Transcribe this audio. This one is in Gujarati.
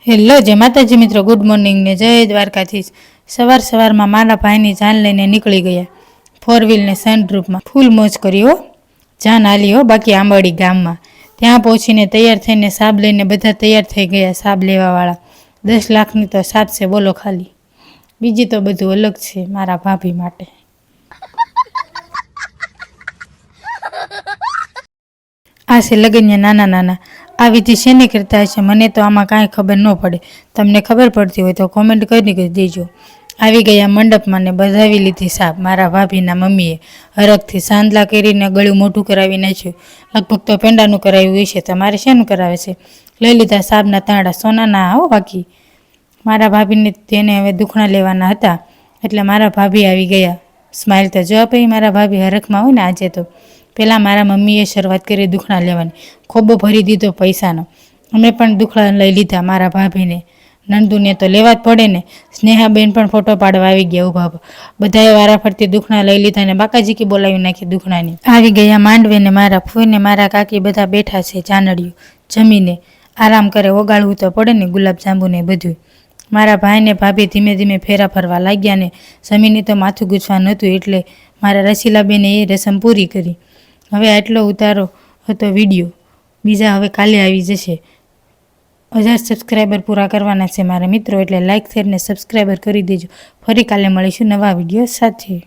હેલો જય માતાજી મિત્રો, ગુડ મોર્નિંગ ને જય દ્વારકાધીશ। સવારમાં મારા ભાઈની જાન લઈને નીકળી ગયા। 4 વ્હીલ ને સનરૂફમાં ફૂલ મોજ કર્યો। જાન હાલી હો બાકી આંબાડી ગામમાં। ત્યાં પહોંચીને તૈયાર થઈને સાબ લઈને બધા તૈયાર થઈ ગયા। સાબ લેવાવાળા 10 લાખની તો સાબ છે બોલો ખાલી। બીજી તો બધું અલગ છે મારા ભાભી માટે। આ છે લગનિયા નાના નાના। આ વિધિ શેની કરતા હશે મને તો આમાં કાંઈ ખબર ન પડે। તમને ખબર પડતી હોય તો કોમેન્ટ કરી દેજો। આવી ગયા મંડપમાં ને બધાવી લીધી સાબ મારા ભાભીના મમ્મીએ। હરખથી સાંદલા કરીને ગળું મોઢું કરાવી નાખ્યું। લગભગ તો પેંડાનું કરાવ્યું હશે, તમારે શેનું કરાવે છે? લઈ લીધા સાબના તાંડા, સોનાના આવો બાકી। મારા ભાભીને તેને હવે દુખણા લેવાના હતા એટલે મારા ભાભી આવી ગયા। સ્માઇલ તો જો આપી મારા ભાભી હરખમાં હોય ને આજે તો। પહેલાં મારા મમ્મીએ શરૂઆત કરી દુખણા લેવાની, ખોબો ભરી દીધો પૈસાનો। અમે પણ દુખણા લઈ લીધા મારા ભાભીને। નંદુને તો લેવા જ પડે ને। સ્નેહાબેન પણ ફોટો પાડવા આવી ગયા ઊભા। બધાએ વારાફરતી દુખણા લઈ લીધા ને બાકાજી કી બોલાવી નાખી દુખણાની। આવી ગયા માંડવેને મારા ફૂઈને મારા કાકી બધા બેઠા છે જાનડિયું જમીને આરામ કરે, ઓગાળવું તો પડે ને ગુલાબ જાંબુને બધું। મારા ભાઈને ભાભી ધીમે ધીમે ફેરા ફરવા લાગ્યા ને જમીને તો માથું ગૂંચવા નહોતું એટલે મારા રસીલાબેને એ રસમ પૂરી કરી। હવે આટલો ઉતારો હતો વિડીયો, બીજા હવે કાલે આવી જશે। 1000 સબસ્ક્રાઈબર પૂરા કરવાના છે મારા મિત્રો, એટલે લાઇક શેર ને સબસ્ક્રાઈબર કરી દેજો। ફરી કાલે મળીશું નવા વિડીયો સાથે।